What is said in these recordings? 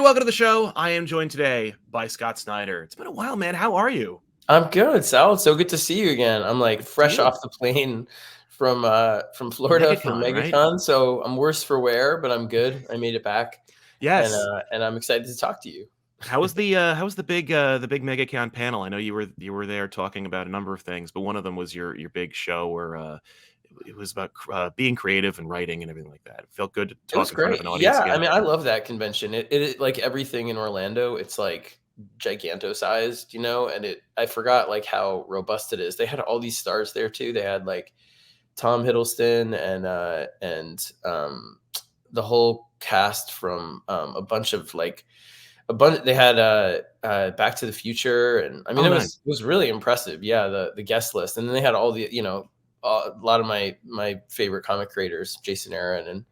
welcome to the show. I am joined today by Scott Snyder. It's been a while, man. How are you? I'm good, Sal. It's so good to see you again. I'm like Good to see fresh you. off the plane from Florida from MegaCon, right? MegaCon. So I'm worse for wear, but I'm good. I made it back, and Yes. uh, and I'm excited to talk to you. How was the big MegaCon panel? I know you were there talking about a number of things, but one of them was your big show where it was about being creative and writing and everything like that. It felt good to It was talk in front of great. an audience Yeah, I again. mean, I love that convention. It like everything in Orlando. It's like giganto-sized, and I forgot like how robust it is. They had all these stars there too. They had like Tom Hiddleston and the whole cast from a bunch of like a bunch. They had Back to the Future, and I mean Oh, it nice. was really impressive. Yeah, the guest list, and then they had all the a lot of my favorite comic creators, Jason Aaron and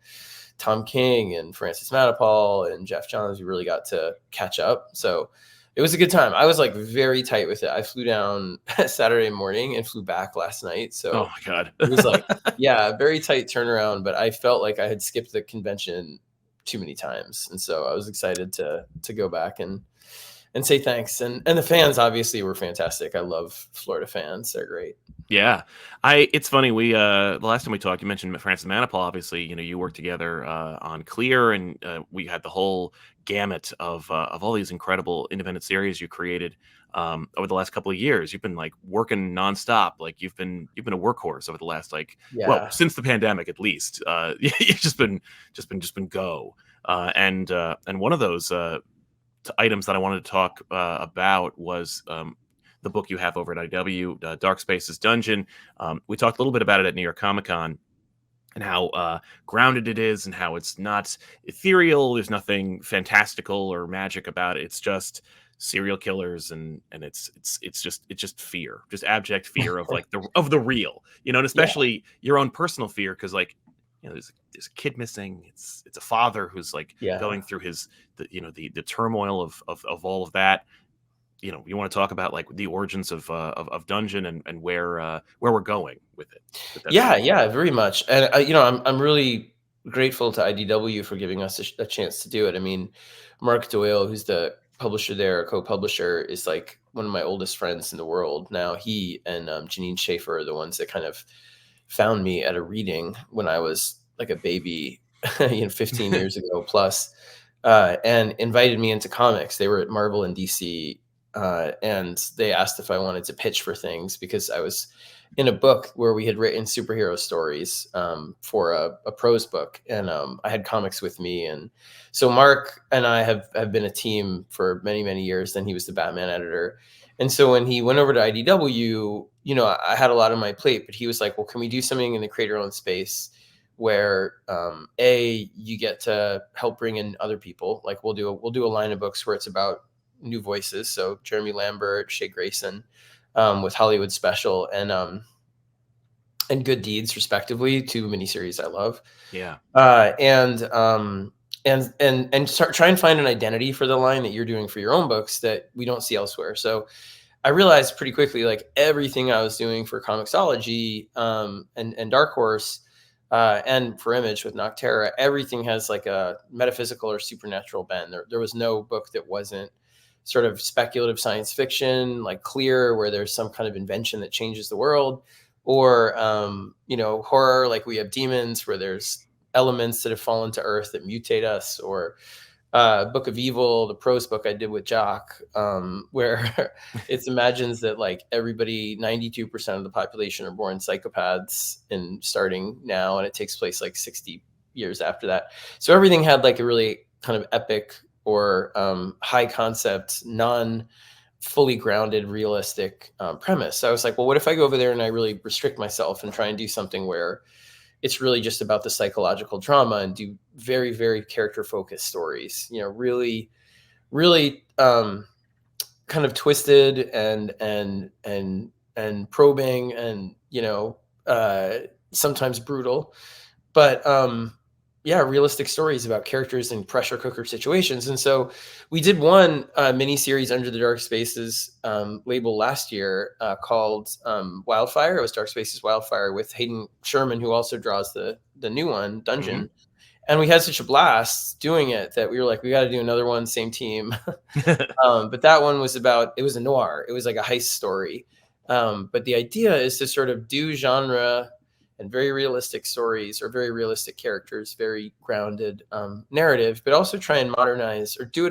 Tom King and Francis Matapal and Jeff Johns. We really got to catch up, so it was a good time. I was like very tight with it. I flew down Saturday morning and flew back last night, Oh so my God. it was like, yeah, very tight turnaround, but I felt like I had skipped the convention too many times. And so I was excited to go back and say thanks. And the fans obviously were fantastic. I love Florida fans. They're great. Yeah. It's funny, we the last time we talked, you mentioned Francis Manipal. Obviously, you worked together on Clear, and we had the whole gamut of all these incredible independent series you created over the last couple of years. You've been like working nonstop. Like you've been a workhorse over the last Yeah. since the pandemic at least. You've just been go. And one of those items that I wanted to talk about was the book you have over at IW, Dark Spaces Dungeon. We talked a little bit about it at New York Comic Con and how grounded it is and how it's not ethereal. There's nothing fantastical or magic about it. It's just serial killers and it's just fear, just abject fear of like the real, and Yeah. especially your own personal fear because there's a kid missing. It's a father who's like Yeah. going through the turmoil of all of that. You want to talk about like the origins of Dungeon and where we're going with it. With that Yeah. series. Yeah. Very much. And I'm really grateful to IDW for giving us a chance to do it. I mean, Mark Doyle, who's the publisher there, co-publisher, is like one of my oldest friends in the world. Now he and Janine Schaefer are the ones that kind of found me at a reading when I was like a baby, 15 years ago plus, and invited me into comics. They were at Marvel and DC, and they asked if I wanted to pitch for things because I was in a book where we had written superhero stories for a prose book, and I had comics with me. And so Mark and I have been a team for many, many years. Then he was the Batman editor. And so when he went over to IDW, I had a lot on my plate, but he was like, well, can we do something in the creator-owned space where you get to help bring in other people? Like we'll do a line of books where it's about new voices. So Jeremy Lambert, Shea Grayson, with Hollywood Special and Good Deeds, respectively, two miniseries I love. Yeah. And start try and find an identity for the line that you're doing for your own books that we don't see elsewhere. So I realized pretty quickly, like everything I was doing for Comixology and Dark Horse and for Image with Nocterra, everything has like a metaphysical or supernatural bend. There was no book that wasn't sort of speculative science fiction, like Clear, where there's some kind of invention that changes the world, or horror, like we have Demons, where there's elements that have fallen to Earth that mutate us, or Book of Evil, the prose book I did with Jock, where it imagines that like everybody, 92% of the population are born psychopaths and starting now, and it takes place like 60 years after that. So everything had like a really kind of epic or high concept, non fully grounded, realistic premise. So I was like, well, what if I go over there and I really restrict myself and try and do something where it's really just about the psychological drama and do very, very character focused stories, really, really kind of twisted and probing and, sometimes brutal, but realistic stories about characters in pressure cooker situations. And so we did one mini series under the Dark Spaces label last year called Wildfire. It was Dark Spaces Wildfire with Hayden Sherman, who also draws the new one, Dungeon. And we had such a blast doing it that we were like, we got to do another one, same team. But that one was it was a noir. It was like a heist story. But the idea is to sort of do genre and very realistic stories or very realistic characters, very grounded narrative, but also try and modernize or do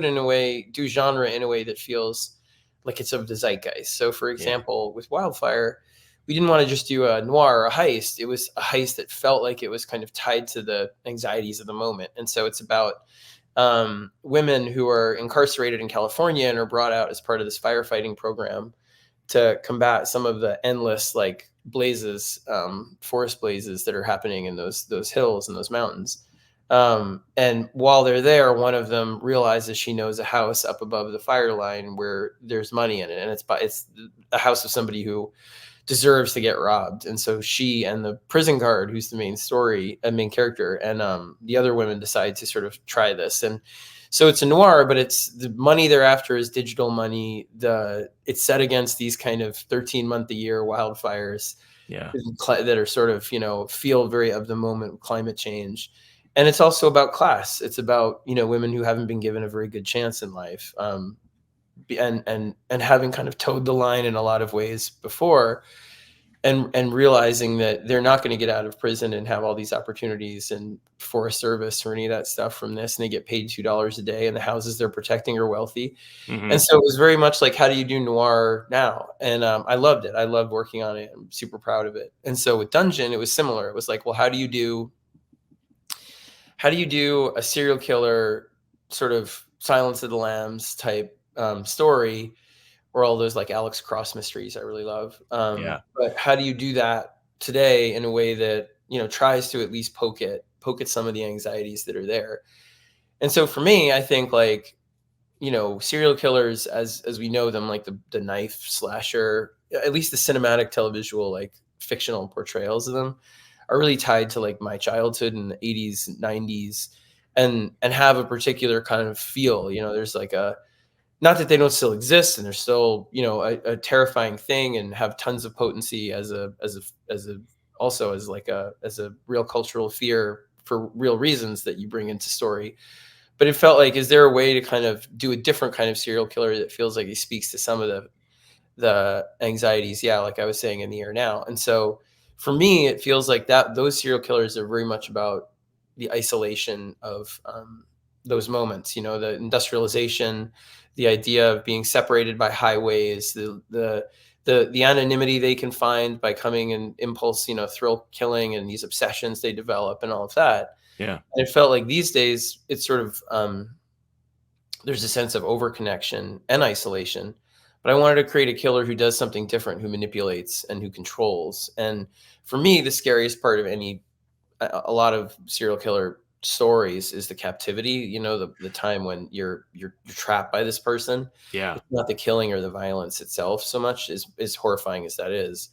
genre in a way that feels like it's of the zeitgeist. So for example, with Wildfire, we didn't want to just do a noir or a heist. It was a heist that felt like it was kind of tied to the anxieties of the moment. And so it's about women who are incarcerated in California and are brought out as part of this firefighting program to combat some of the endless like blazes, forest blazes that are happening in those hills and those mountains. And while they're there, one of them realizes she knows a house up above the fire line where there's money in it, and it's a house of somebody who deserves to get robbed. And so she and the prison guard, who's the main character, and the other women decide to sort of try this. And so it's a noir, but it's the money they're after is digital money. It's set against these kind of 13-month-a-year wildfires that are sort of, feel very of the moment with climate change. And it's also about class. It's about, women who haven't been given a very good chance in life. And having kind of towed the line in a lot of ways before, and realizing that they're not going to get out of prison and have all these opportunities and Forest Service or any of that stuff from this, and they get paid $2 a day, and the houses they're protecting are wealthy. Mm-hmm. And so it was very much like, how do you do noir now? And I loved it. I loved working on it. I'm super proud of it. And so with Dungeon, it was similar. It was like, well, how do you do a serial killer sort of Silence of the Lambs type story, or all those like Alex Cross mysteries I really love. But how do you do that today in a way that, tries to at least poke at some of the anxieties that are there? And so for me, I think like, serial killers as we know them, like the knife slasher, at least the cinematic televisual, like fictional portrayals of them, are really tied to like my childhood in the 80s and 90s, and have a particular kind of feel. There's like not that they don't still exist, and they're still, a terrifying thing and have tons of potency as a real cultural fear for real reasons that you bring into story. But it felt like, is there a way to kind of do a different kind of serial killer that feels like he speaks to some of the anxieties, like I was saying, in the air now? And so for me, it feels like that those serial killers are very much about the isolation of those moments, the industrialization, the idea of being separated by highways, the anonymity they can find by coming in impulse, thrill killing, and these obsessions they develop and all of that. Yeah. And it felt like these days it's sort of, there's a sense of overconnection and isolation, but I wanted to create a killer who does something different, who manipulates and who controls. And for me, the scariest part of a lot of serial killer stories is the captivity, the time when you're trapped by this person. It's not the killing or the violence itself so much, as horrifying as that is.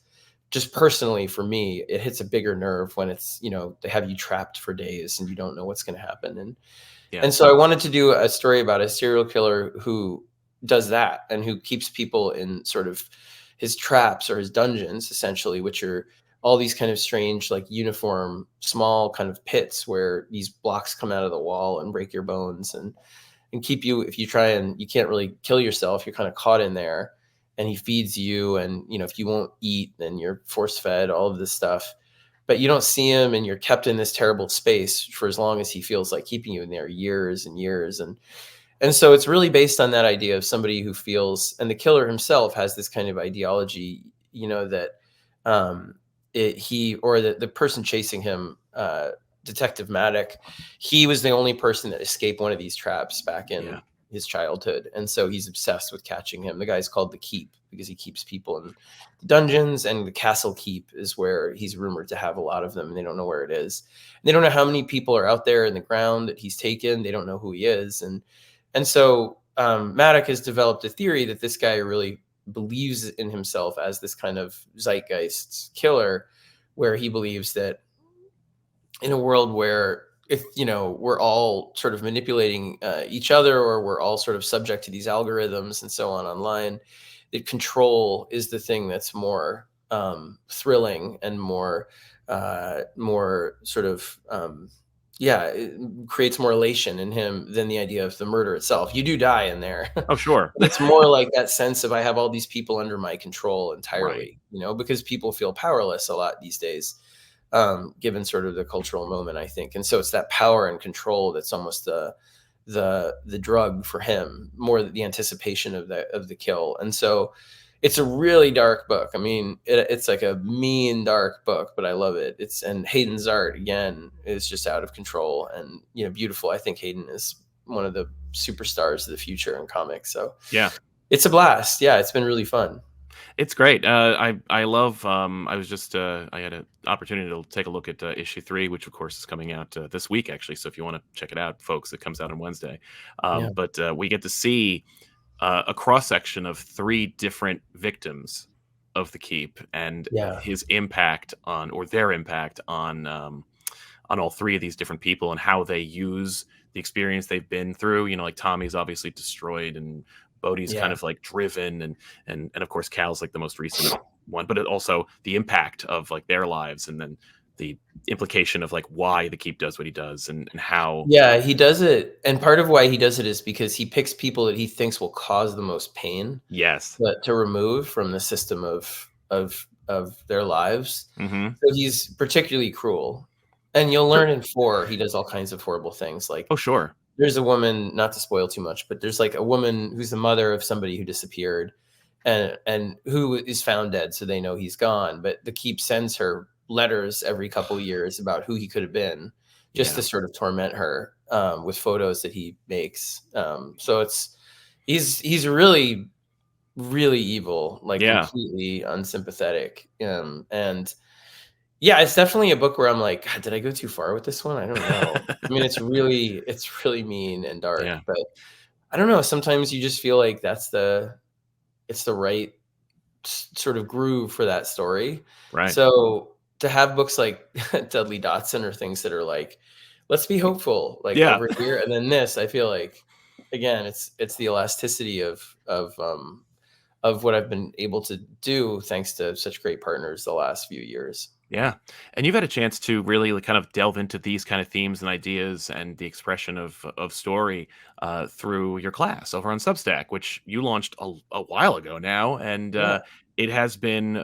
Just personally for me, it hits a bigger nerve when it's, they have you trapped for days and you don't know what's going to happen. And so I wanted to do a story about a serial killer who does that and who keeps people in sort of his traps or his dungeons, essentially, which are all these kind of strange, like uniform, small kind of pits where these blocks come out of the wall and break your bones and keep you, if you try and you can't really kill yourself, you're kind of caught in there. And he feeds you, and if you won't eat, then you're force fed, all of this stuff. But you don't see him, and you're kept in this terrible space for as long as he feels like keeping you in there, years and years. And so it's really based on that idea of somebody who feels, and the killer himself has this kind of ideology, that the person chasing him, Detective Maddock, he was the only person that escaped one of these traps back in his childhood. And so he's obsessed with catching him. The guy's called the Keep because he keeps people in dungeons, and the Castle Keep is where he's rumored to have a lot of them, and they don't know where it is. And they don't know how many people are out there in the ground that he's taken. They don't know who he is. And so Maddock has developed a theory that this guy really believes in himself as this kind of zeitgeist killer, where he believes that in a world where, if we're all sort of manipulating each other, or we're all sort of subject to these algorithms and so on online, that control is the thing that's more thrilling and more sort of yeah, it creates more elation in him than the idea of the murder itself. You do die in there, Oh, sure. but it's more like that sense of I have all these people under my control Right. entirely, because people feel powerless a lot these days, given sort of the cultural moment, I think. And so it's that power and control that's almost the drug for him, more the anticipation of the kill. And so it's a really dark book. I mean, it's like a mean dark book, but I love it. And Hayden's art again is just out of control and beautiful. I think Hayden is one of the superstars of the future in comics. So Yeah. it's a blast. Yeah, it's been really fun. It's great. I love. I was just I had an opportunity to take a look at issue 3, which of course is coming out this week actually. So if you want to check it out, folks, it comes out on Wednesday. Yeah, But we get to see a cross section of 3 different victims of the keep and yeah, his impact on, or their impact on all 3 of these different people and how they use the experience they've been through. Like Tommy's obviously destroyed and Bodhi's kind yeah. of like driven and of course Cal's like the most recent one, but also the impact of like their lives and then the implication of like why the keep does what he does and how. Yeah, he does it. And part of why he does it is because he picks people that he thinks will cause the most pain Yes. to remove from the system of their lives. Hmm. So he's particularly cruel. And you'll learn in 4, he does all kinds of horrible things. Like Oh, sure. there's a woman, not to spoil too much, but there's like a woman who's the mother of somebody who disappeared and who is found dead, so they know he's gone. But the keep sends her letters every couple years about who he could have been, just Yeah. to sort of torment her with photos that he makes. So he's really really evil, like Yeah. completely unsympathetic. And yeah, it's definitely a book where I'm like, God, did I go too far with this one? I don't know. I mean, it's really mean and dark, Yeah. but I don't know. Sometimes you just feel like it's the right sort of groove for that story. Right. So to have books like Dudley Dotson or things that are like, let's be hopeful, like Yeah. over here, and then this, I feel like again, it's the elasticity of what I've been able to do thanks to such great partners the last few years. Yeah. And you've had a chance to really like, kind of delve into these kind of themes and ideas and the expression of story through your class over on Substack, which you launched a while ago now. And Yeah. it has been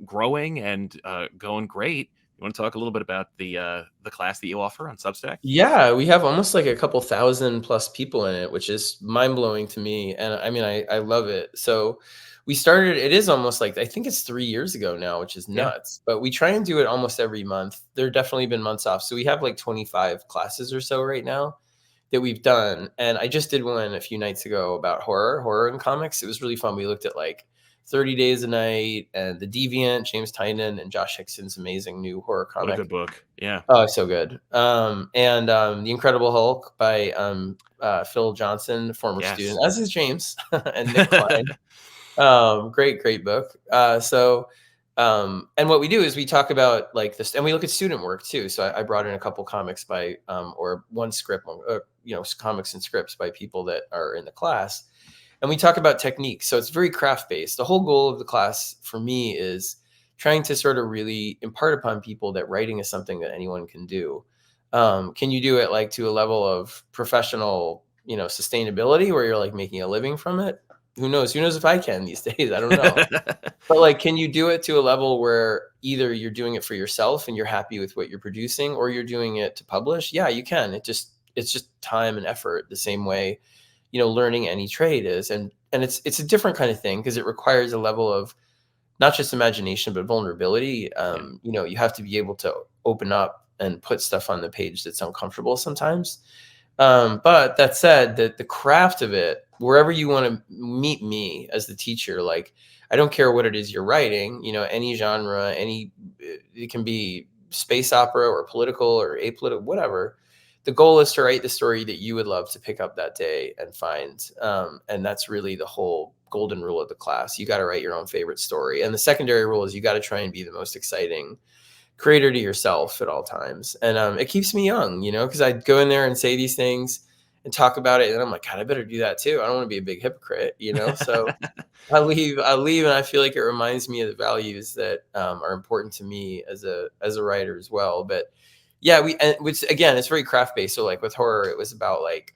growing and going great. You want to talk a little bit about the class that you offer on Substack? Yeah, we have almost like a couple thousand plus people in it, which is mind blowing to me. And I mean, I love it. So we started, it is almost like, I think it's 3 years ago now, which is Yeah. nuts, but we try and do it almost every month. There have definitely been months off. So we have like 25 classes or so right now that we've done. And I just did one a few nights ago about horror in comics. It was really fun. We looked at like 30 Days a Night and The Deviant, James Tynion and Josh Hickson's amazing new horror What a good comic. book. Yeah. Oh, so good. And The Incredible Hulk by Phil Johnson, former student, Yes. as is James and Nick Klein. Great book. And what we do is we talk about like this, and we look at student work too. So I brought in a couple comics by, or one script, comics and scripts by people that are in the class, and we talk about techniques. So it's very craft based. The whole goal of the class for me is trying to sort of really impart upon people that writing is something that anyone can do. Can you do it like to a level of professional, sustainability where you're like making a living from it? Who knows? Who knows if I can these days? I don't know. But like, can you do it to a level where either you're doing it for yourself and you're happy with what you're producing, or you're doing it to publish? Yeah, you can. It's just time and effort, the same way, learning any trade is. And it's a different kind of thing because it requires a level of not just imagination, but vulnerability. Yeah. You have to be able to open up and put stuff on the page that's uncomfortable sometimes. But that said, the craft of it, wherever you want to meet me as the teacher, like I don't care what it is you're writing, any genre, it can be space opera or political or apolitical, whatever. The goal is to write the story that you would love to pick up that day and find. And that's really the whole golden rule of the class. You got to write your own favorite story. And the secondary rule is you got to try and be the most exciting creator to yourself at all times. And it keeps me young, because I go in there and say these things and talk about it. And I'm like, God, I better do that too. I don't want to be a big hypocrite, So I leave and I feel like it reminds me of the values that are important to me as a writer as well. But Yeah, which again, it's very craft based. So like with horror, it was about like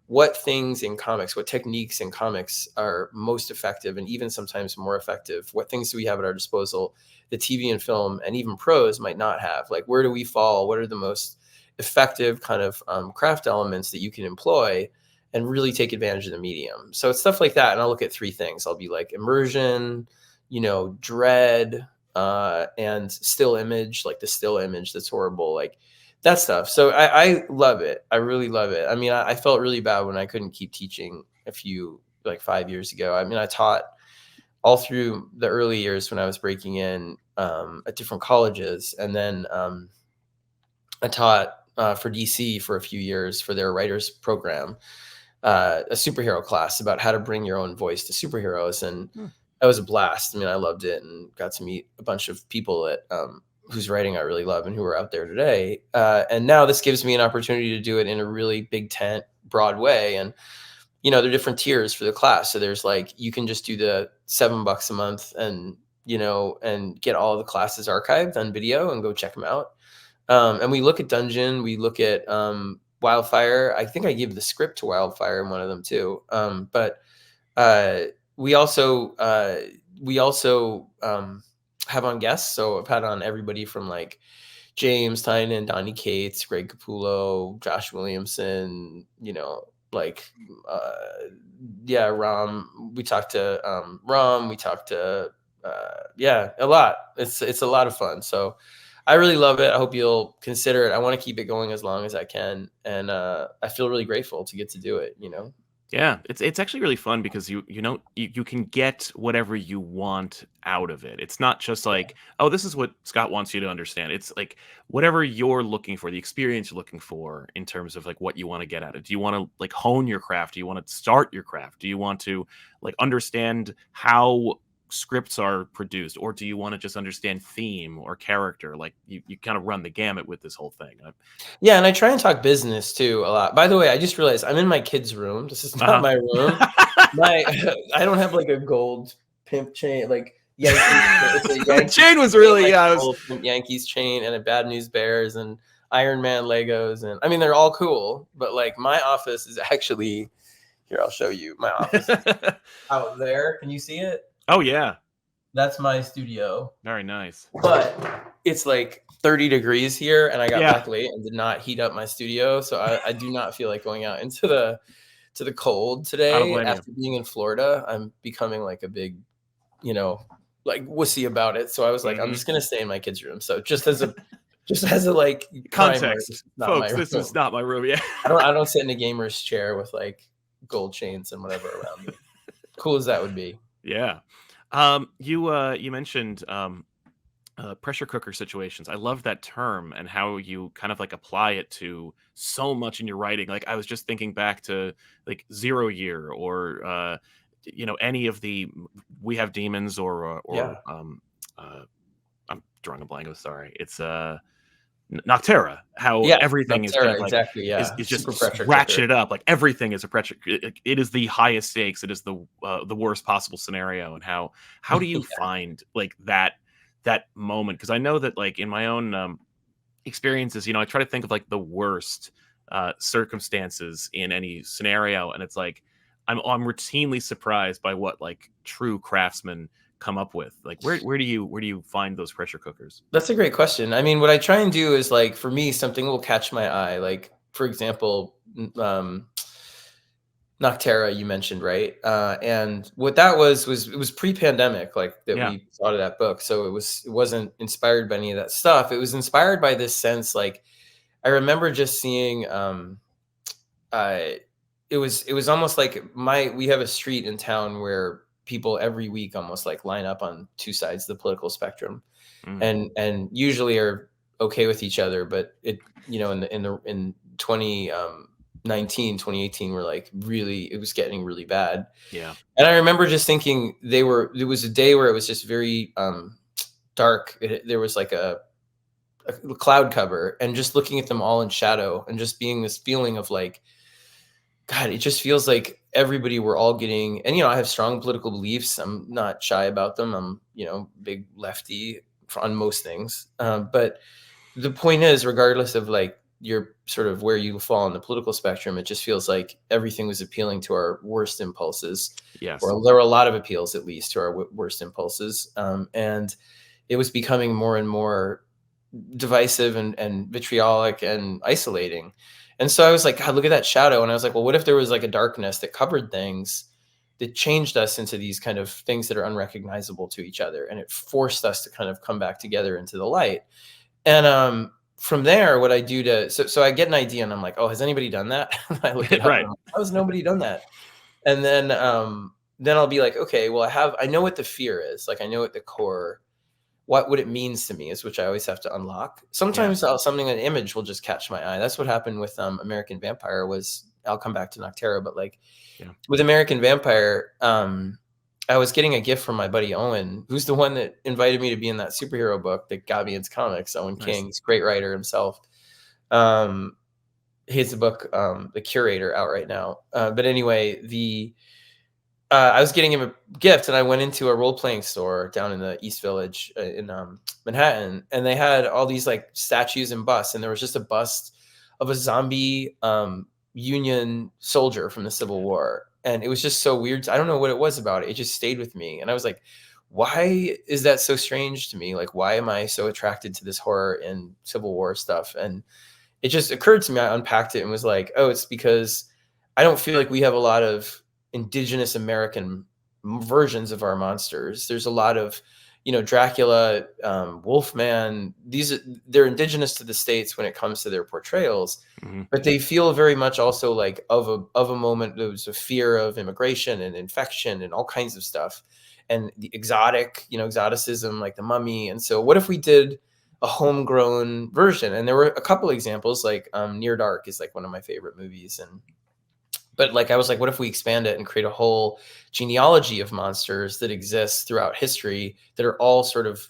what things in comics, what techniques in comics are most effective and even sometimes more effective. What things do we have at our disposal that TV and film and even prose might not have? Like, where do we fall? What are the most effective kind of craft elements that you can employ and really take advantage of the medium? So it's stuff like that. And I'll look at three things. I'll be like immersion, dread, and still image, like the still image that's horrible, like that stuff. So I love it. I really love it. I mean, I felt really bad when I couldn't keep teaching like 5 years ago. I mean, I taught all through the early years when I was breaking in at different colleges. And then I taught for DC for a few years for their writers program, a superhero class about how to bring your own voice to superheroes. And that was a blast. I mean, I loved it and got to meet a bunch of people that whose writing I really love and who are out there today. And now this gives me an opportunity to do it in a really big tent, broad way. And, there are different tiers for the class. So there's like, you can just do the $7 a month and, and get all the classes archived on video and go check them out. And we look at Dungeon, we look at Wildfire. I think I gave the script to Wildfire in one of them too. But we also have on guests. So I've had on everybody from like James Tynan, Donnie Cates, Greg Capullo, Josh Williamson, Rom. We talked to Rom. We talked to a lot. It's a lot of fun. So I really love it. I hope you'll consider it. I want to keep it going as long as I can, and I feel really grateful to get to do it. Yeah, it's actually really fun because you can get whatever you want out of it. It's not just like, oh, this is what Scott wants you to understand. It's like whatever you're looking for, the experience you're looking for in terms of like what you want to get out of it. Do you want to like hone your craft? Do you want to start your craft? Do you want to like understand how scripts are produced, or do you want to just understand theme or character? Like you kind of run the gamut with this whole thing. Yeah, and I try and talk business too a lot. By the way, I just realized I'm in my kid's room. This is not my room. I don't have like a gold pimp chain, like Yankees. It's a Yankees chain was really Yankees chain and a Bad News Bears and Iron Man Legos, and I mean they're all cool. But like my office is actually here. I'll show you my office out there. Can you see it? Oh yeah, that's my studio. Very nice. But it's like 30 degrees here, and I got back late and did not heat up my studio, so I do not feel like going out into the cold today. After being in Florida, I'm becoming like a big, like wussy about it. So I was like, I'm just gonna stay in my kids' room. So just as a like context, folks, this is not my room. Yeah, I don't sit in a gamer's chair with like gold chains and whatever around me. Cool as that would be. Yeah. You mentioned pressure cooker situations. I love that term and how you kind of like apply it to so much in your writing. Like I was just thinking back to like 0 Year or any of the We Have Demons or I'm drawing a blank. I'm sorry. It's Noctera, how everything is kind of like is just ratcheted up. Like everything is a pressure. It is the highest stakes. It is the worst possible scenario. And how do you find like that moment? Because I know that like in my own experiences, I try to think of like the worst circumstances in any scenario, and it's like I'm routinely surprised by what like true craftsmen come up with. Like where do you find those pressure cookers? That's a great question. I mean, what I try and do is like for me something will catch my eye, like for example Noctera you mentioned, right? And what that was it was pre-pandemic, like that we thought of that book, so it wasn't inspired by any of that stuff. It was inspired by this sense, like I remember just seeing it was almost like we have a street in town where people every week almost like line up on two sides of the political spectrum, and usually are okay with each other. But it, in 2018, we're like it was getting really bad. Yeah. And I remember just thinking there was a day where it was just very dark. There was like a cloud cover, and just looking at them all in shadow and just being this feeling of like, God, it just feels like everybody, we're all getting, and, I have strong political beliefs. I'm not shy about them. I'm, big lefty on most things. But the point is, regardless of like your sort of where you fall on the political spectrum, it just feels like everything was appealing to our worst impulses, Yes. or there were a lot of appeals, at least, to our worst impulses. And it was becoming more and more divisive and vitriolic and isolating. And so I was like, God, look at that shadow. And I was like, well, what if there was like a darkness that covered things, that changed us into these kind of things that are unrecognizable to each other, and it forced us to kind of come back together into the light. And from there, what I do to so I get an idea and I'm like, oh, has anybody done that? I look it up and Right. I'm like, how has nobody done that? And then I'll be like, okay, well, I know what the fear is. Like I know what the core, what it means to me is, which I always have to unlock. Yeah. Sometimes something, an image will just catch my eye. That's what happened with American Vampire. Was I'll come back to Noctera, but like Yeah. with American Vampire, I was getting a gift from my buddy Owen, who's the one that invited me to be in that superhero book that got me into comics. Owen Nice. King, he's a great writer himself. Um, he has a book, The Curator, out right now. But anyway, I was getting him a gift, and I went into a role playing store down in the East Village in Manhattan, and they had all these like statues and busts, and there was just a bust of a zombie Union soldier from the Civil War, and it was just so weird. I don't know what it was about it. It just stayed with me, and I was like, "Why is that so strange to me? Like, why am I so attracted to this horror and Civil War stuff?" And it just occurred to me. I unpacked it and was like, "Oh, it's because I don't feel like we have a lot of indigenous American versions of our monsters. There's a lot of, Dracula, Wolfman. They're indigenous to the States when it comes to their portrayals, Hmm. but they feel very much also like of a moment. There was a fear of immigration and infection and all kinds of stuff, and the exotic, exoticism, like the Mummy. And so, what if we did a homegrown version? And there were a couple examples, like Near Dark is like one of my favorite movies, and but like I was like, what if we expand it and create a whole genealogy of monsters that exists throughout history, that are all sort of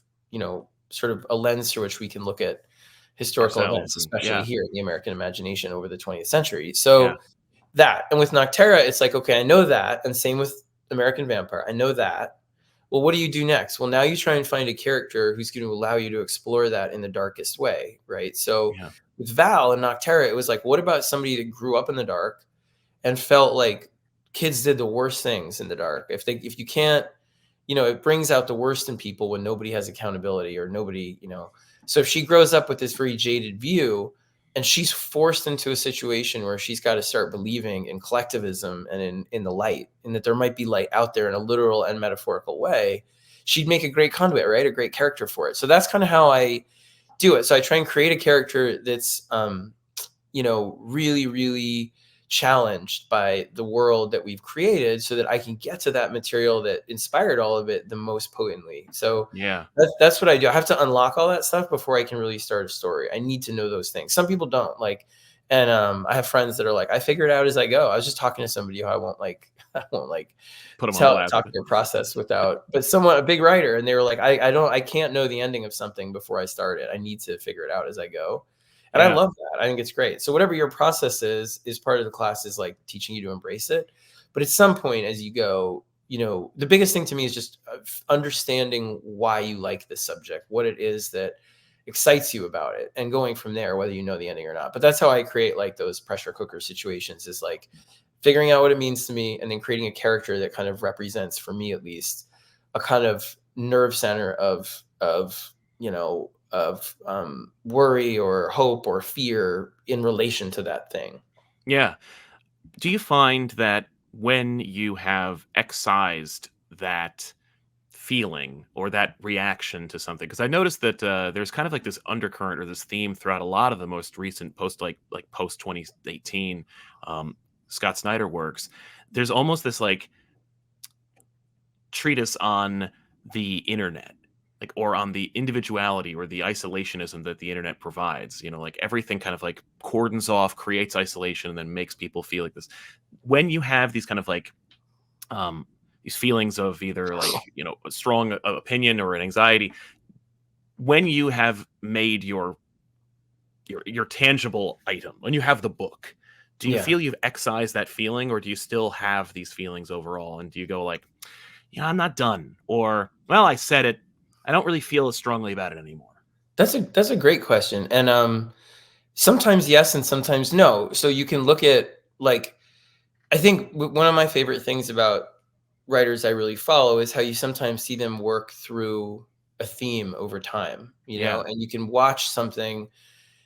a lens through which we can look at historical Ourselves. events, And especially yeah. here in the American imagination over the 20th century. Yeah. So that, and with Noctera, it's like, okay, I know that, and same with American Vampire, I know that. Well, what do you do next? Well, now you try and find a character who's going to allow you to explore that in the darkest way, right? So Yeah. with Val and Noctera, it was like, what about somebody that grew up in the dark and felt like kids did the worst things in the dark? If you can't, it brings out the worst in people when nobody has accountability, or nobody, so if she grows up with this very jaded view, and she's forced into a situation where she's got to start believing in collectivism and in the light, and that there might be light out there in a literal and metaphorical way, she'd make a great conduit, right? A great character for it. So that's kind of how I do it. So I try and create a character that's really, really challenged by the world that we've created, so that I can get to that material that inspired all of it the most potently. So Yeah. that's what I do. I have to unlock all that stuff before I can really start a story. I need to know those things. Some people don't like, and I have friends that are like, I figure it out as I go. I was just talking to somebody who I won't like, I won't like Put them on blast. talk their process without, but someone, a big writer, and they were like, I can't know the ending of something before I start it. I need to figure it out as I go. And I Yeah. love that. I think it's great. So whatever your process is part of the class, is like teaching you to embrace it. But at some point as you go, the biggest thing to me is just understanding why you like this subject, what it is that excites you about it, and going from there, whether you know the ending or not. But that's how I create like those pressure cooker situations, is like figuring out what it means to me, and then creating a character that kind of represents, for me at least, a kind of nerve center of worry or hope or fear in relation to that thing. Yeah. Do you find that when you have excised that feeling or that reaction to something, because I noticed that there's kind of like this undercurrent or this theme throughout a lot of the most recent post 2018 Scott Snyder works. There's almost this like treatise on the internet, like, or on the individuality or the isolationism that the internet provides. Like everything kind of like cordons off, creates isolation, and then makes people feel like this. When you have these kind of like these feelings of either like a strong opinion or an anxiety, when you have made your tangible item, when you have the book, do you Yeah. feel you've excised that feeling, or do you still have these feelings overall? And do you go like, I'm not done, or well, I said it, I don't really feel as strongly about it anymore? That's a great question. And sometimes yes and sometimes no. So you can look at, like, I think one of my favorite things about writers I really follow is how you sometimes see them work through a theme over time, Yeah. and you can watch something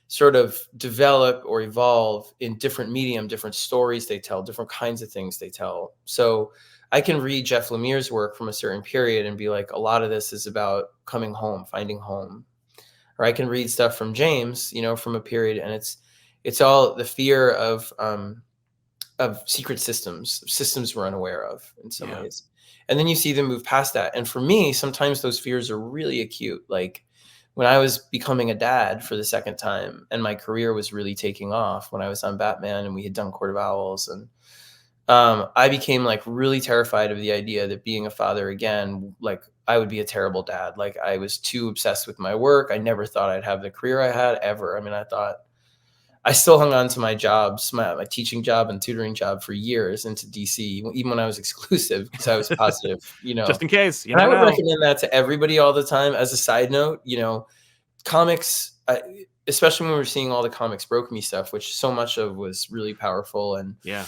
sort of develop or evolve in different medium, different stories they tell, different kinds of things they tell. So I can read Jeff Lemire's work from a certain period and be like, a lot of this is about coming home, finding home. Or I can read stuff from James, from a period, and it's all the fear of secret systems we're unaware of in some Yeah. ways. And then you see them move past that. And for me, sometimes those fears are really acute. Like when I was becoming a dad for the second time and my career was really taking off, when I was on Batman and we had done Court of Owls, and I became like really terrified of the idea that being a father again, like I would be a terrible dad. Like I was too obsessed with my work. I never thought I'd have the career I had ever. I mean, I still hung on to my jobs, my teaching job and tutoring job for years into DC, even when I was exclusive, because I was positive. Just in case, you And I never would know. recommend that to everybody all the time. As a side note, comics, especially when we're seeing all the comics broke me stuff, which so much of was really powerful Yeah.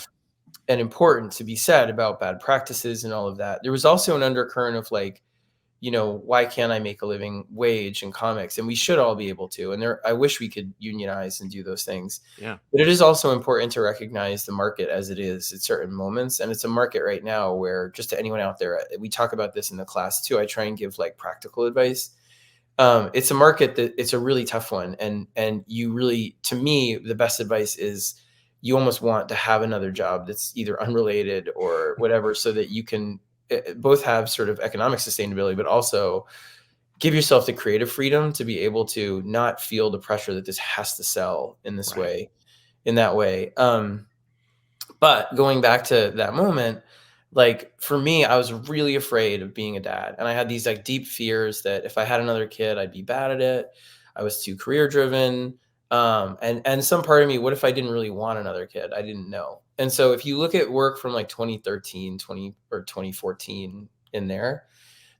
and important to be said about bad practices and all of that. There was also an undercurrent of like, why can't I make a living wage in comics? And we should all be able to. And I wish we could unionize and do those things. Yeah. But it is also important to recognize the market as it is at certain moments. And it's a market right now where, just to anyone out there, we talk about this in the class too. I try and give like practical advice. It's a market that it's a really tough one. And you really, to me, the best advice is you almost want to have another job that's either unrelated or whatever, so that you can both have sort of economic sustainability, but also give yourself the creative freedom to be able to not feel the pressure that this has to sell in this Right. way, in that way. But going back to that moment, like for me, I was really afraid of being a dad. And I had these like deep fears that if I had another kid, I'd be bad at it. I was too career driven. And some part of me, what if I didn't really want another kid? I didn't know. And so if you look at work from like 2013, 2014 in there,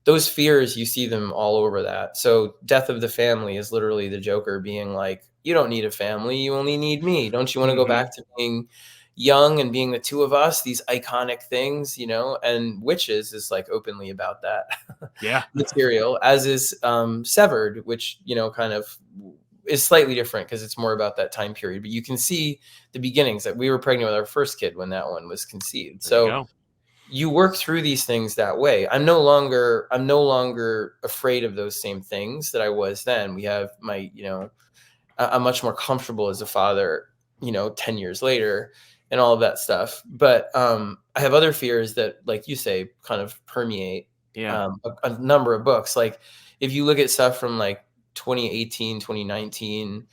those fears, you see them all over that. So Death of the Family is literally the Joker being like, you don't need a family. You only need me. Don't you want to go Hmm. back to being young and being the two of us, these iconic things, and Witches is like openly about that Yeah. material, as is Severed, which, kind of is slightly different because it's more about that time period. But you can see the beginnings that we were pregnant with our first kid when that one was conceived. There you So go. you work through these things that way. I'm no longer afraid of those same things that I was then. We have I'm much more comfortable as a father, 10 years later and all of that stuff. But I have other fears that, like you say, kind of permeate Yeah. a number of books. Like if you look at stuff from like 2018, 2019,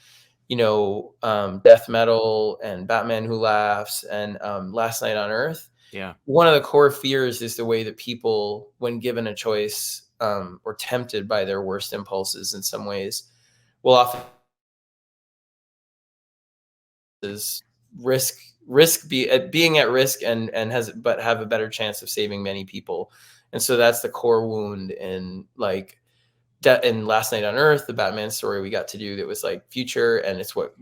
Death Metal and Batman Who Laughs and Last Night on Earth, Yeah. one of the core fears is the way that people, when given a choice or tempted by their worst impulses in some ways, will often is being at risk and have a better chance of saving many people. And so that's the core wound in like in Last Night on Earth, the Batman story we got to do that was like future, and it's what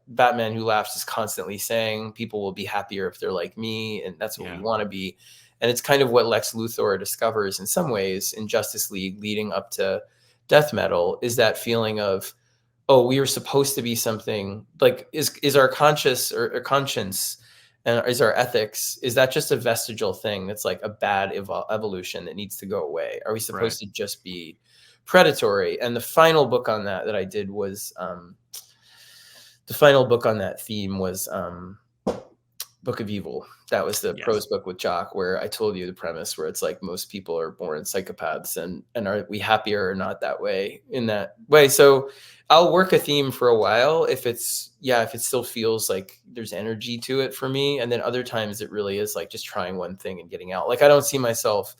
Batman Who Laughs is constantly saying. People will be happier if they're like me, and that's what we Yeah. want to be. And it's kind of what Lex Luthor discovers in some ways in Justice League leading up to Death Metal, is that feeling of, oh, we were supposed to be something. Like is our conscious or conscience and is our ethics, is that just a vestigial thing that's like a bad evolution that needs to go away? Are we Right. supposed to just be predatory? And the final book on that I did was the final book on that theme was Book of Evil. That was the prose Yes. book with Jock, where I told you the premise, where it's like most people are born psychopaths, and are we happier or not that way, in that way. So I'll work a theme for a while if it still feels like there's energy to it for me. And then other times it really is like just trying one thing and getting out. Like I don't see myself,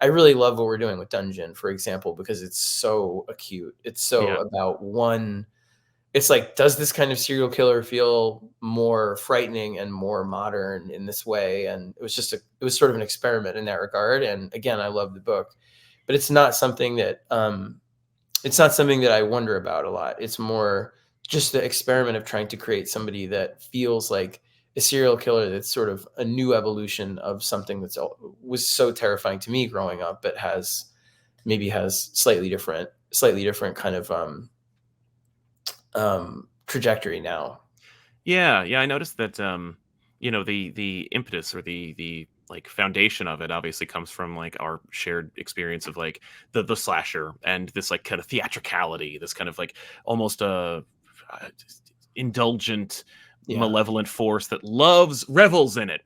I really love what we're doing with Dungeon, for example, because it's so acute. It's so Yeah. about one. It's like, does this kind of serial killer feel more frightening and more modern in this way? And it was sort of an experiment in that regard. And again, I love the book, but it's not something that it's not something that I wonder about a lot. It's more just the experiment of trying to create somebody that feels like a serial killer that's sort of a new evolution of something was so terrifying to me growing up, but has slightly different kind of trajectory now. Yeah, yeah, I noticed that the impetus or the like foundation of it obviously comes from like our shared experience of like the slasher and this like kind of theatricality, this kind of like almost uh, indulgent, Yeah. malevolent force that revels in it.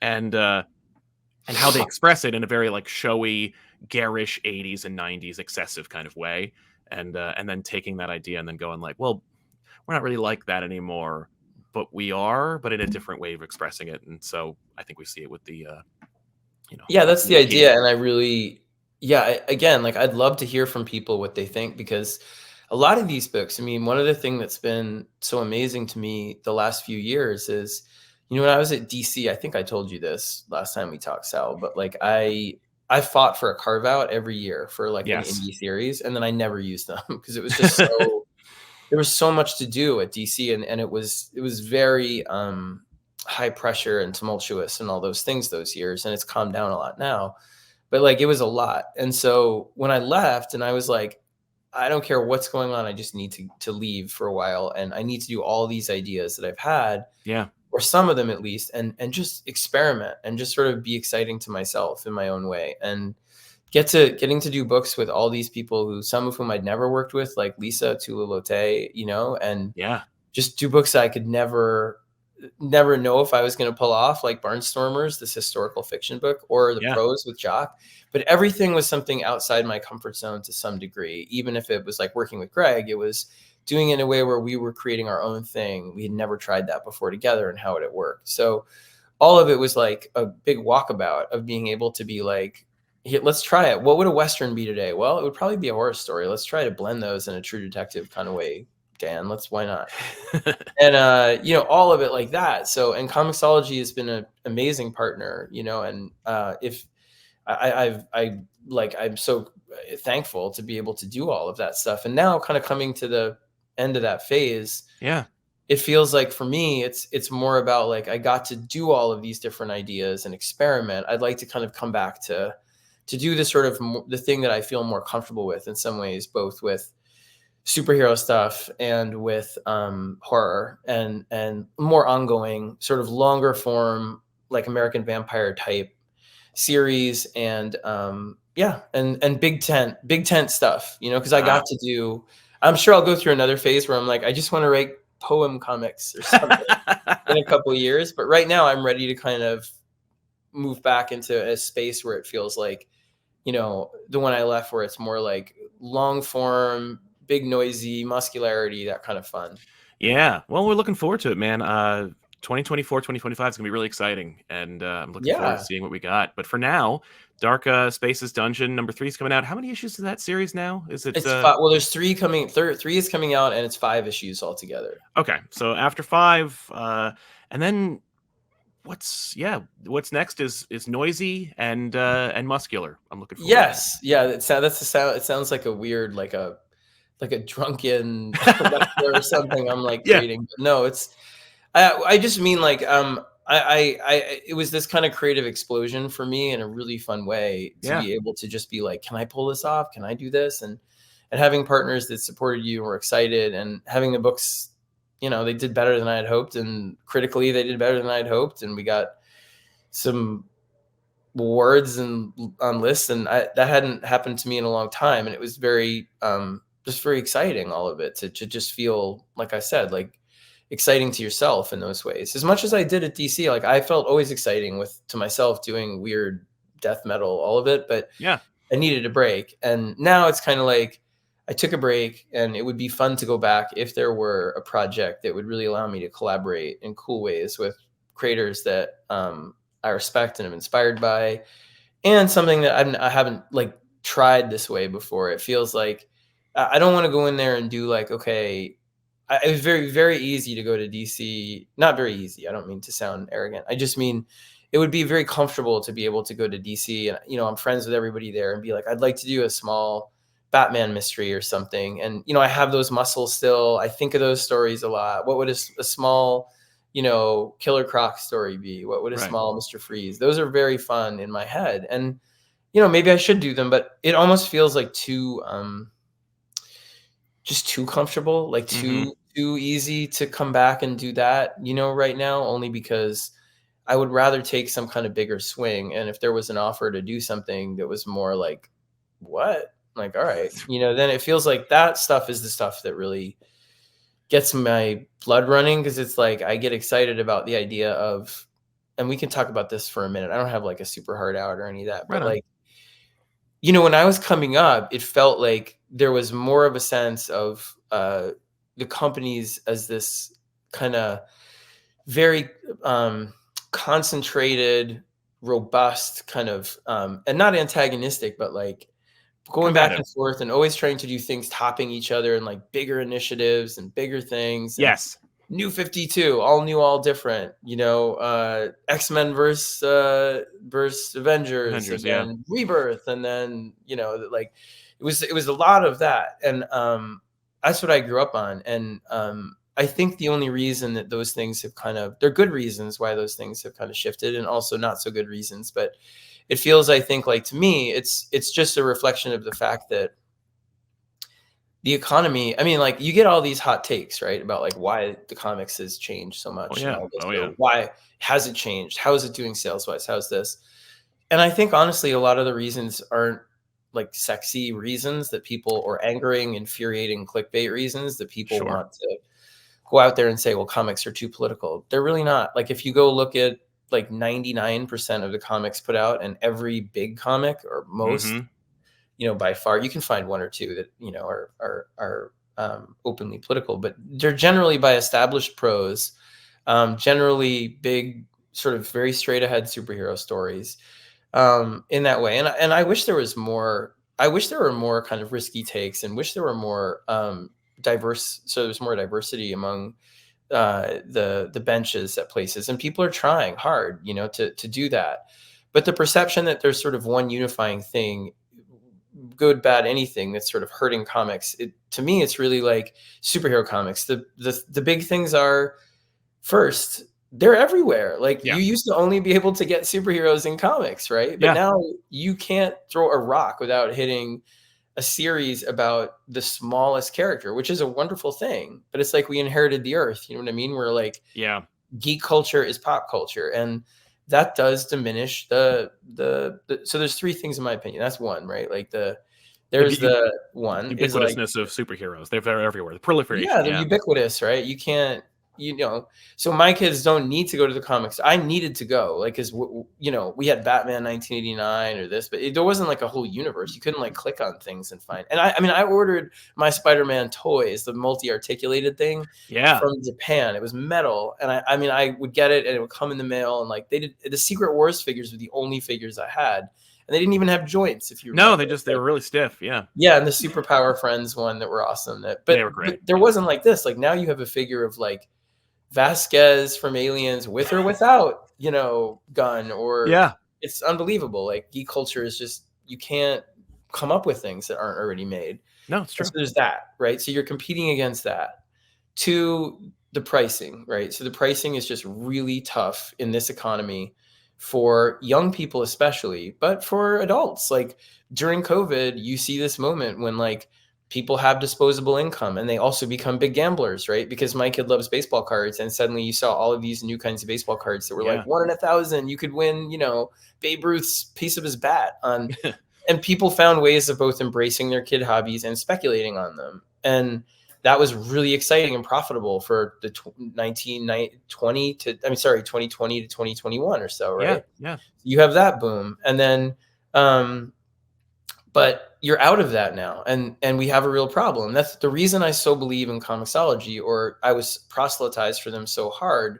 And how they express it in a very like showy, garish 80s and 90s excessive kind of way. And then taking that idea and then going like, well, we're not really like that anymore, but we are, but in a different way of expressing it. And so I think we see it with the Yeah, that's the making. idea, and again, like, I'd love to hear from people what they think, because a lot of these books, I mean, one of the thing that's been so amazing to me the last few years is, when I was at DC, I think I told you this last time we talked, Sal, but, like, I fought for a carve-out every year for, like, an Yes. indie series, and then I never used them because it was just so there was so much to do at DC, and it was very high pressure and tumultuous and all those things those years, and it's calmed down a lot now. But like it was a lot. And so when I left and I was like, I don't care what's going on, I just need to leave for a while, and I need to do all these ideas that I've had, Yeah. or some of them at least, and just experiment and just sort of be exciting to myself in my own way, and getting to do books with all these people who some of whom I'd never worked with, like Lisa Tulalote, and Yeah. just do books that I could never know if I was going to pull off, like Barnstormers, this historical fiction book, or The Yeah. Prose with Jock. But everything was something outside my comfort zone to some degree. Even if it was like working with Greg, it was doing it in a way where we were creating our own thing. We had never tried that before together, and how would it work? So all of it was like a big walkabout of being able to be like, here, let's try it. What would a Western be today? Well, it would probably be a horror story. Let's try to blend those in a true detective kind of way, Dan. Why not? And all of it like that. So, and Comixology has been an amazing partner, and if I'm so thankful to be able to do all of that stuff. And now kind of coming to the end of that phase, Yeah. it feels like for me, it's more about like, I got to do all of these different ideas and experiment. I'd like to kind of come back to do this sort of the thing that I feel more comfortable with in some ways, both with superhero stuff and with horror, and more ongoing sort of longer form, like American Vampire type series, and and big tent stuff, because I got to do, I'm sure I'll go through another phase where I'm like, I just want to write poem comics or something in a couple of years. But right now I'm ready to kind of move back into a space where it feels like, the one I left, where it's more like long form, big noisy muscularity, that kind of fun. Yeah. Well, we're looking forward to it, man. 2024, 2025 is going to be really exciting. And I'm looking forward to Yeah. seeing what we got. But for now, Dark Spaces Dungeon #3 is coming out. How many issues is that series now? Is it? It's five, well, there's three coming. Three is coming out, and it's 5 issues altogether. Okay. So after 5, and then what's next is noisy and muscular. I'm looking forward. Yes. Yeah. That's the sound. It sounds like a weird, like a drunken lecture or something I'm like Yeah. reading. But no, I just mean like, it was this kind of creative explosion for me in a really fun way to be able to just be like, can I pull this off? Can I do this? And having partners that supported you and were excited, and having the books, they did better than I had hoped, and critically they did better than I had hoped. And we got some awards and on lists, and that hadn't happened to me in a long time. And it was very, just very exciting, all of it, to just feel, like I said, like exciting to yourself in those ways, as much as I did at DC. Like I felt always exciting to myself doing weird death metal, all of it, but Yeah. I needed a break. And now it's kind of like I took a break, and it would be fun to go back if there were a project that would really allow me to collaborate in cool ways with creators that I respect and am inspired by, and something that I haven't like tried this way before. It feels like I don't want to go in there and do like, okay, it was very, very easy to go to DC. Not very easy. I don't mean to sound arrogant. I just mean it would be very comfortable to be able to go to DC, and I'm friends with everybody there, and be like, I'd like to do a small Batman mystery or something. And, I have those muscles still. I think of those stories a lot. What would a small, Killer Croc story be? What would a Right. small Mr. Freeze? Those are very fun in my head. And, maybe I should do them, but it almost feels like just too comfortable, like too easy to come back and do that, right now, only because I would rather take some kind of bigger swing. And if there was an offer to do something that was more like, what? Like, all right, then it feels like that stuff is the stuff that really gets my blood running, because it's like I get excited about the idea of, and we can talk about this for a minute. I don't have like a super hard out or any of that, but like, when I was coming up, it felt like there was more of a sense of the companies as this kind of very concentrated, robust kind of, and not antagonistic, but like going back and forth and always trying to do things topping each other and like bigger initiatives and bigger things. And Yes. New 52, all new, all different, X-Men versus Avengers, and then Rebirth. And then, like it was a lot of that. And that's what I grew up on. And I think the only reason that those things have they're good reasons why those things have kind of shifted, and also not so good reasons, but it feels, I think, like to me, it's just a reflection of the fact that the economy, I mean, like you get all these hot takes, right? About like why the comics has changed so much. Why has it changed? How is it doing sales wise? How's this? And I think honestly, a lot of the reasons aren't like sexy reasons that people, or angering, infuriating clickbait reasons that people want to go out there and say, well, comics are too political. They're really not. Like if you go look at like 99% of the comics put out, and every big comic, or most, by far, you can find one or two that, are openly political, but they're generally by established pros, generally big, sort of very straight ahead superhero stories, in that way. And I wish there was more. I wish there were more kind of risky takes, and wish there were more diverse. So there's more diversity among the benches at places, and people are trying hard, to do that. But the perception that there's sort of one unifying thing, good, bad, anything, that's sort of hurting comics, to me, it's really like superhero comics. The big things are, first, they're everywhere. Like you used to only be able to get superheroes in comics, right? But now you can't throw a rock without hitting a series about the smallest character, which is a wonderful thing. But it's like we inherited the earth. You know what I mean? We're like, geek culture is pop culture, and that does diminish the so there's three things in my opinion. That's one, right? Like there's the one is like ubiquitousness of superheroes. They're everywhere. The proliferation. Yeah, they're ubiquitous, right? You can't, so my kids don't need to go to the comics. I needed to go, like, because we had Batman 1989 or this, but there wasn't like a whole universe. You couldn't like click on things and find. And I ordered my Spider-Man toys, the multi-articulated thing, from Japan. It was metal, and I would get it, and it would come in the mail, and like they did, the Secret Wars figures were the only figures I had. And they didn't even have joints. If you remember. They were really stiff. Yeah, and the Superpower Friends one that were awesome. But they were great. But there wasn't like this. Like now you have a figure of like Vasquez from Aliens with or without, gun, or it's unbelievable. Like geek culture is just, you can't come up with things that aren't already made. No, it's true. So there's that, right? So you're competing against that. To the pricing, right? So the pricing is just really tough in this economy for young people especially, but for adults. Like during COVID, you see this moment when like people have disposable income, and they also become big gamblers, right? Because my kid loves baseball cards, and suddenly you saw all of these new kinds of baseball cards that were like 1 in 1,000. You could win, Babe Ruth's piece of his bat on, and people found ways of both embracing their kid hobbies and speculating on them. And that was really exciting and profitable for the 2020 to 2021 or so, right? Yeah. You have that boom, and then, but you're out of that now, and we have a real problem. That's the reason I so believe in comiXology, or I was proselytized for them so hard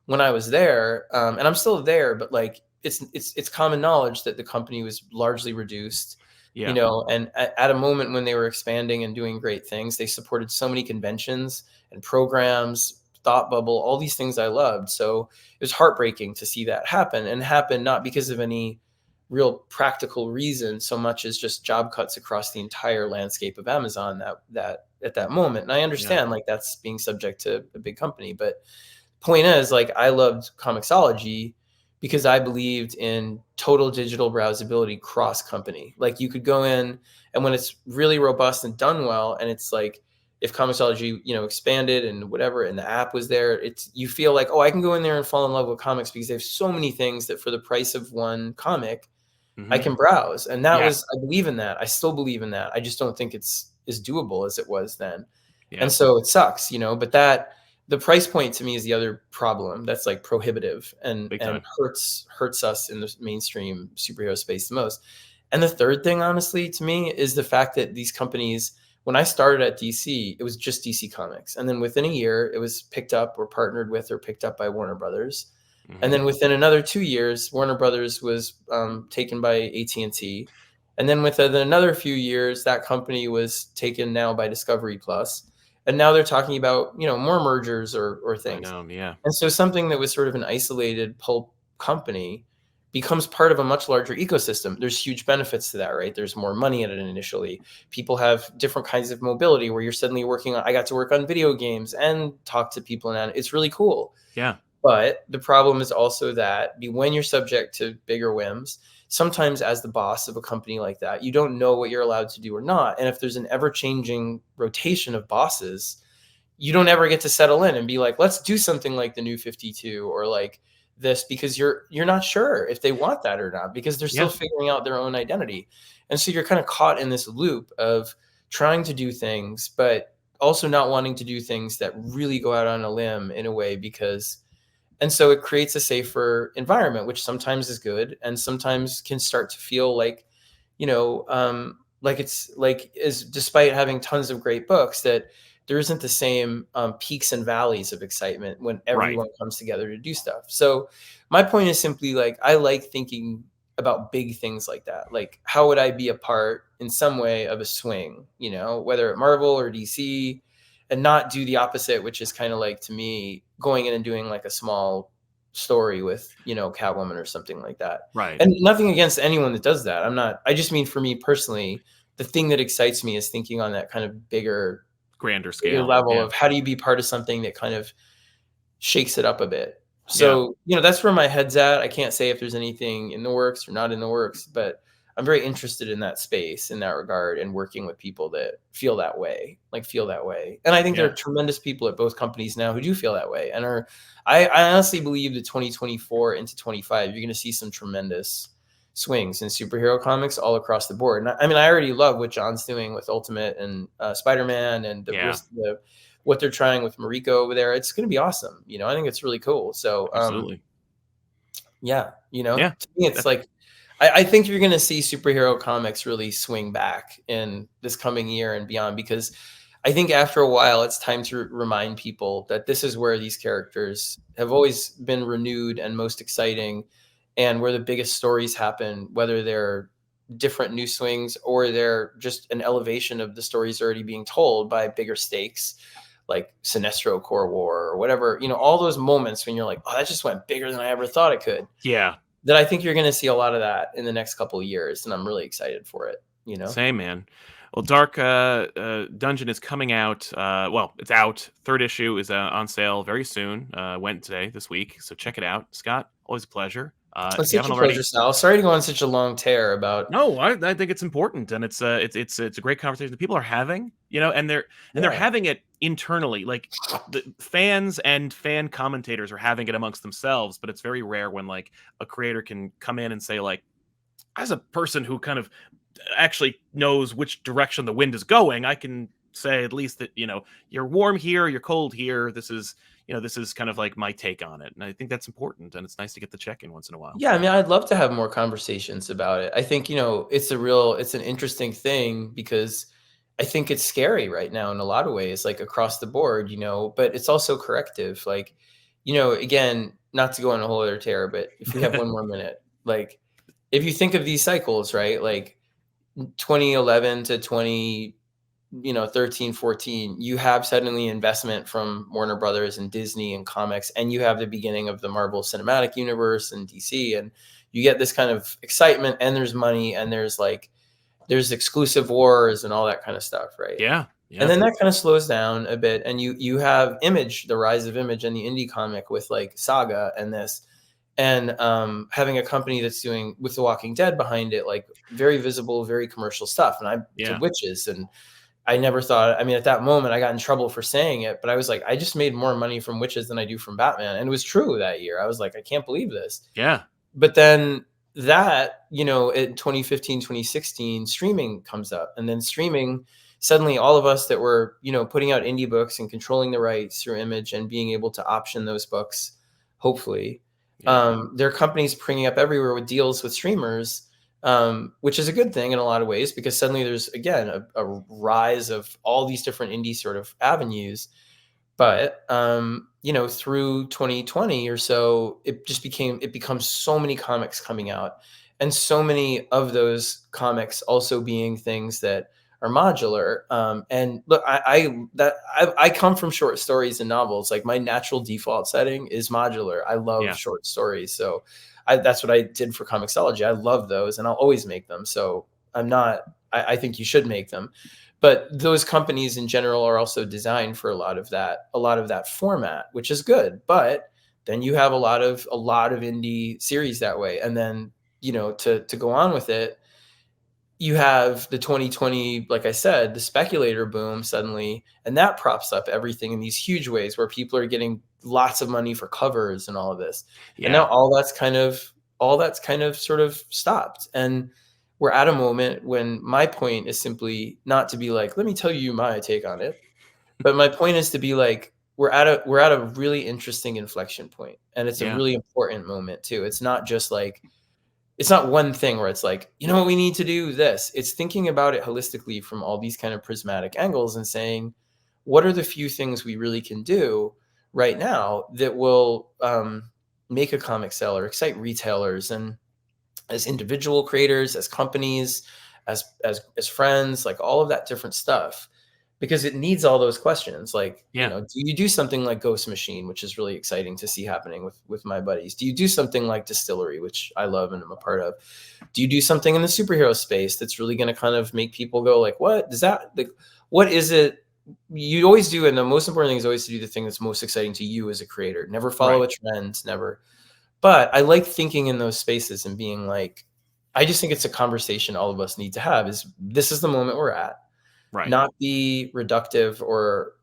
when I was there, and I'm still there. But like it's common knowledge that the company was largely reduced. And at a moment when they were expanding and doing great things, they supported so many conventions and programs, Thought Bubble, all these things I loved. So it was heartbreaking to see that happen, and happen not because of any real practical reason so much as just job cuts across the entire landscape of Amazon that at that moment. And I understand like that's being subject to a big company, but point is, like, I loved Comixology because I believed in total digital browsability cross company. Like, you could go in, and when it's really robust and done well, and it's like, if Comixology, expanded and whatever, and the app was there, you feel like, oh, I can go in there and fall in love with comics because they have so many things that for the price of one comic, I can browse. And that was, I believe in that. I still believe in that. I just don't think it's as doable as it was then. And so it sucks, but the price point to me is the other problem that's like prohibitive and hurts us in the mainstream superhero space the most. And the third thing, honestly, to me, is the fact that these companies, when I started at DC, it was just DC Comics. And then within a year, it was picked up or partnered with or picked up by Warner Brothers. And then within another 2 years, Warner Brothers was taken by AT&T. And then within another few years, that company was taken now by Discovery Plus. And now they're talking about, more mergers or things. I know, yeah. And so something that was sort of an isolated pulp company becomes part of a much larger ecosystem. There's huge benefits to that, right? There's more money in it initially. People have different kinds of mobility where you're suddenly I got to work on video games and talk to people, and it's really cool. Yeah. But the problem is also that when you're subject to bigger whims, sometimes as the boss of a company like that, you don't know what you're allowed to do or not. And if there's an ever-changing rotation of bosses, you don't ever get to settle in and be like, let's do something like the New 52 or like this, because you're not sure if they want that or not, because they're still figuring out their own identity. And so you're kind of caught in this loop of trying to do things, but also not wanting to do things that really go out on a limb in a way, and so it creates a safer environment, which sometimes is good and sometimes can start to feel like, like it's like, despite having tons of great books, that there isn't the same peaks and valleys of excitement when everyone comes together to do stuff. So my point is simply like, I like thinking about big things like that. Like, how would I be a part in some way of a swing, whether at Marvel or DC, and not do the opposite, which is kind of like, to me, going in and doing like a small story with, Catwoman or something like that. Right. And nothing against anyone that does that. I just mean, for me personally, the thing that excites me is thinking on that kind of grander scale level of how do you be part of something that kind of shakes it up a bit. So, that's where my head's at. I can't say if there's anything in the works or not in the works, but I'm very interested in that space in that regard and working with people that feel that way. And I think there are tremendous people at both companies now who do feel that way. And I honestly believe that 2024 into 25, you're going to see some tremendous swings in superhero comics all across the board. And I already love what John's doing with Ultimate and Spider-Man and what they're trying with Mariko over there. It's going to be awesome. I think it's really cool. So, absolutely. To me, it's like, I think you're going to see superhero comics really swing back in this coming year and beyond, because I think after a while, it's time to remind people that this is where these characters have always been renewed and most exciting, and where the biggest stories happen, whether they're different new swings or they're just an elevation of the stories already being told by bigger stakes, like Sinestro Core War or whatever, all those moments when you're like, oh, that just went bigger than I ever thought it could. Yeah. That I think you're going to see a lot of that in the next couple of years. And I'm really excited for it, Same, man. Well, Dark Dungeon is coming out. It's out. Third issue is on sale very soon. Went today, this week. So check it out. Scott, always a pleasure. It's such a pleasure, Sal. Sorry to go on such a long tear about. No, I think it's important, and it's a great conversation that people are having, and they're having it internally. Like, the fans and fan commentators are having it amongst themselves, but it's very rare when like a creator can come in and say, like, as a person who kind of actually knows which direction the wind is going, I can say at least that, you're warm here, you're cold here. This is kind of like my take on it. And I think that's important. And it's nice to get the check-in once in a while. Yeah. I'd love to have more conversations about it. I think, it's an interesting thing, because I think it's scary right now in a lot of ways, like across the board, but it's also corrective. Like, again, not to go on a whole other tear, but if we have one more minute, like, if you think of these cycles, right, like 2011 to 2013, 14, you have suddenly investment from Warner Brothers and Disney and comics, and you have the beginning of the Marvel Cinematic Universe and DC, and you get this kind of excitement, and there's money, and there's exclusive wars and all that kind of stuff, right? Yeah. And Yeah. then that kind of slows down a bit, and you have Image, the rise of Image and the indie comic with like Saga and this, and having a company that's doing with The Walking Dead behind it, like very visible, very commercial stuff. And I did Witches, and I never thought, I mean, at that moment I got in trouble for saying it, but I was like, I just made more money from Witches than I do from Batman. And it was true that year. I was like, I can't believe this. Yeah. But then that, you know, in 2015, 2016, streaming comes up, and then streaming, suddenly all of us that were, you know, putting out indie books and controlling the rights through Image and being able to option those books, hopefully, there are companies springing up everywhere with deals with streamers, which is a good thing in a lot of ways, because suddenly there's, again, a rise of all these different indie sort of avenues. But, you know, through 2020 or so, it becomes so many comics coming out, and so many of those comics also being things that are modular. And look, I come from short stories and novels. Like, my natural default setting is modular. I love short stories. So that's what I did for Comixology. I love those, and I'll always make them. So I think you should make them. But those companies in general are also designed for a lot of that format, which is good. But then you have a lot of indie series that way. And then, you know, to go on with it, you have the 2020, like I said, the speculator boom suddenly, and that props up everything in these huge ways where people are getting lots of money for covers and all of this. And now all that's kind of sort of stopped. And we're at a moment when my point is simply not to be like, let me tell you my take on it. But my point is to be like, we're at a really interesting inflection point, and it's a really important moment too. It's not just like, it's not one thing where it's like, you know what, we need to do this. It's thinking about it holistically from all these kind of prismatic angles and saying, what are the few things we really can do right now that will make a comic sell or excite retailers, and as individual creators, as companies, as friends, like all of that different stuff, because it needs all those questions. Like, you know, do you do something like Ghost Machine, which is really exciting to see happening with my buddies? Do you do something like Distillery, which I love and I'm a part of? Do you do something in the superhero space that's really going to kind of make people go like, what does that, like, what is it? You always do. And the most important thing is always to do the thing that's most exciting to you as a creator. Never follow a trend, never. But I like thinking in those spaces and being like, I just think it's a conversation all of us need to have, is this is the moment we're at. Right. Not be reductive or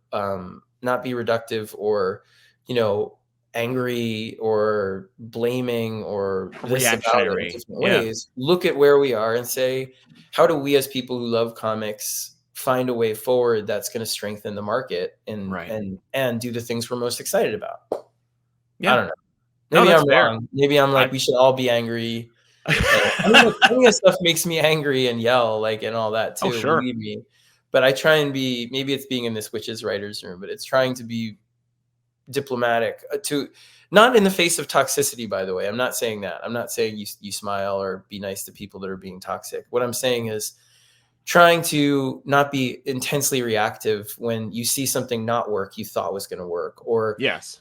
you know, angry or blaming or this about it in different ways. Look at where we are and say, how do we as people who love comics find a way forward that's going to strengthen the market and do the things we're most excited about? I don't know. Maybe I'm wrong. Maybe I'm like, we should all be angry. I mean, like, plenty of stuff makes me angry and yell, like, and all that too. Believe me. But I try and be, maybe it's being in this Witches writer's room, but it's trying to be diplomatic, to not in the face of toxicity, by the way. I'm not saying that. I'm not saying you smile or be nice to people that are being toxic. What I'm saying is trying to not be intensely reactive when you see something not work you thought was going to work, or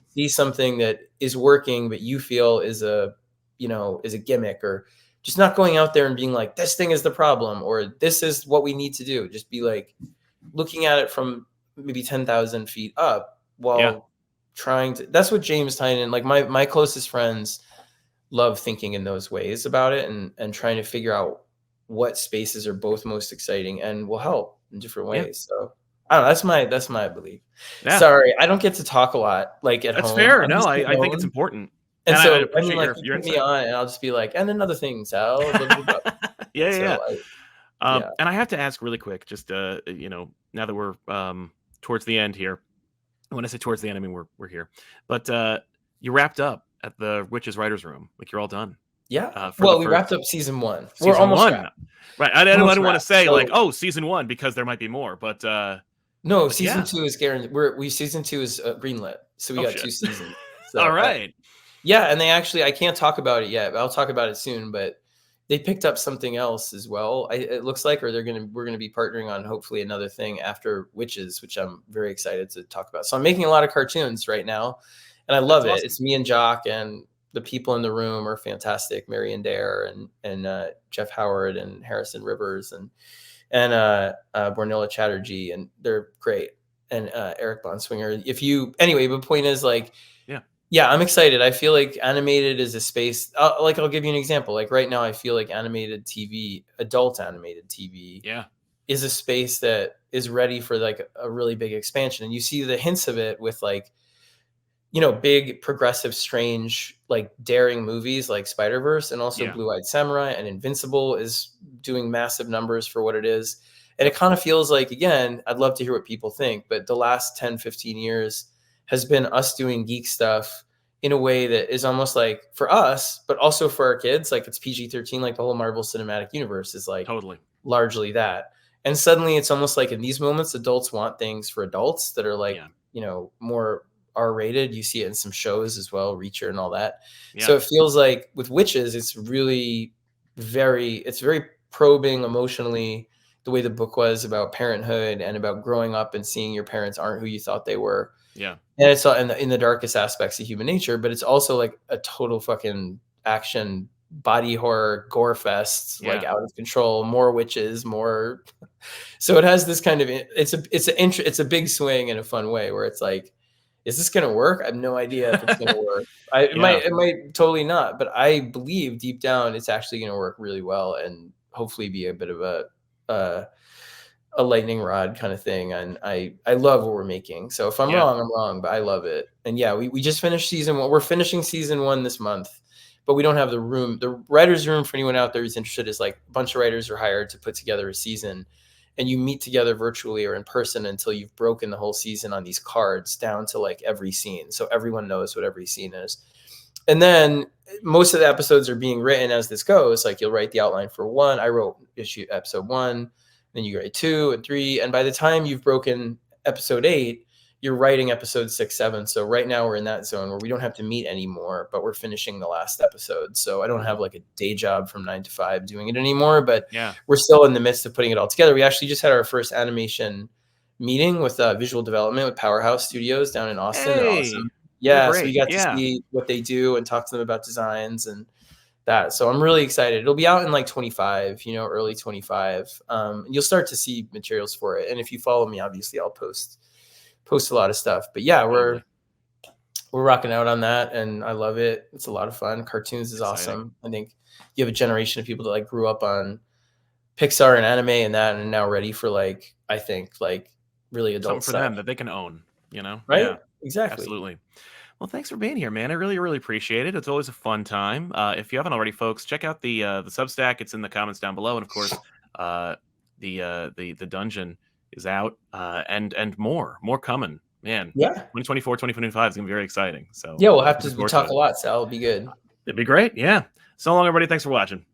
see something that is working but you feel is a gimmick, or just not going out there and being like, this thing is the problem, or this is what we need to do. Just be like looking at it from maybe 10,000 feet up while trying to, that's what James Tynion, like my closest friends love thinking in those ways about it, and trying to figure out what spaces are both most exciting and will help in different ways. So I don't know. That's my belief. Sorry, I don't get to talk a lot like at home. That's fair. No, I think it's important. And so I mean, like, you put me on, and I'll just be like, and another thing, Sal. And I have to ask really quick, just you know, now that we're towards the end here. When I say towards the end, I mean we're here. But you wrapped up at the Witches Writers Room, like you're all done. Yeah. Well, we wrapped up season 1. We're almost wrapped. Right. I didn't want to say like, oh, season 1, because there might be more, but no, season 2 is guaranteed. Season 2 is greenlit, so we got 2 seasons. So, all right. Yeah, and they actually, I can't talk about it yet, but I'll talk about it soon. But they picked up something else as well. It looks like, or we're gonna be partnering on hopefully another thing after Witches, which I'm very excited to talk about. So I'm making a lot of cartoons right now, and I love it. Awesome. It's me and Jock, and the people in the room are fantastic. Marion Dare and Jeff Howard and Harrison Rivers and Bornilla Chatterjee, and they're great. And Eric Bonswinger. Anyway, the point is like, yeah, I'm excited. I feel like animated is a space. Like, I'll give you an example. Like right now, I feel like animated TV, adult animated TV, is a space that is ready for like a really big expansion. And you see the hints of it with like, big progressive, strange, like daring movies like Spider-Verse, and also Blue-Eyed Samurai and Invincible is doing massive numbers for what it is. And it kind of feels like, again, I'd love to hear what people think, but the last 10, 15 years has been us doing geek stuff in a way that is almost like for us, but also for our kids, like it's PG-13, like the whole Marvel Cinematic Universe is like largely that. And suddenly it's almost like in these moments, adults want things for adults that are like, more R-rated. You see it in some shows as well, Reacher and all that. So it feels like with Witches, it's really very probing emotionally, the way the book was about parenthood and about growing up and seeing your parents aren't who you thought they were. And it's in the darkest aspects of human nature, but it's also like a total fucking action, body horror, gore fest, like out of control, more witches, more. So it has this kind of, it's a big swing in a fun way where it's like, is this going to work? I have no idea if it's going to work. It might totally not, but I believe deep down it's actually going to work really well and hopefully be a bit of a lightning rod kind of thing. And I love what we're making. So if I'm wrong, I'm wrong, but I love it. And we just finished season 1. We're finishing season 1 this month, but we don't have the room. The writer's room, for anyone out there who's interested, is like a bunch of writers are hired to put together a season, and you meet together virtually or in person until you've broken the whole season on these cards down to like every scene. So everyone knows what every scene is. And then most of the episodes are being written as this goes. Like you'll write the outline for 1. I wrote episode 1, then you write 2 and 3. And by the time you've broken episode 8, you're writing episode 6, 7. So right now we're in that zone where we don't have to meet anymore, but we're finishing the last episode. So I don't have like a day job from 9 to 5 doing it anymore, but we're still in the midst of putting it all together. We actually just had our first animation meeting with visual development with Powerhouse Studios down in Austin. They're awesome. So we got to see what they do and talk to them about designs and that. So I'm really excited. It'll be out in like 25, early 25. You'll start to see materials for it. And if you follow me, obviously I'll post a lot of stuff. But we're rocking out on that, and I love it. It's a lot of fun. Cartoons is awesome. I think you have a generation of people that like grew up on Pixar and anime and that, and now ready for like, I think like really adult stuff for them that they can own, right? Yeah, exactly. Absolutely. Well, thanks for being here, man. I really, really appreciate it. It's always a fun time. If you haven't already, folks, check out the Substack. It's in the comments down below, and of course, the dungeon is out, and more coming, man. 2024, 2025 is gonna be very exciting. So we'll have to talk a lot, so it'll be good. It'd be great. So long, everybody. Thanks for watching.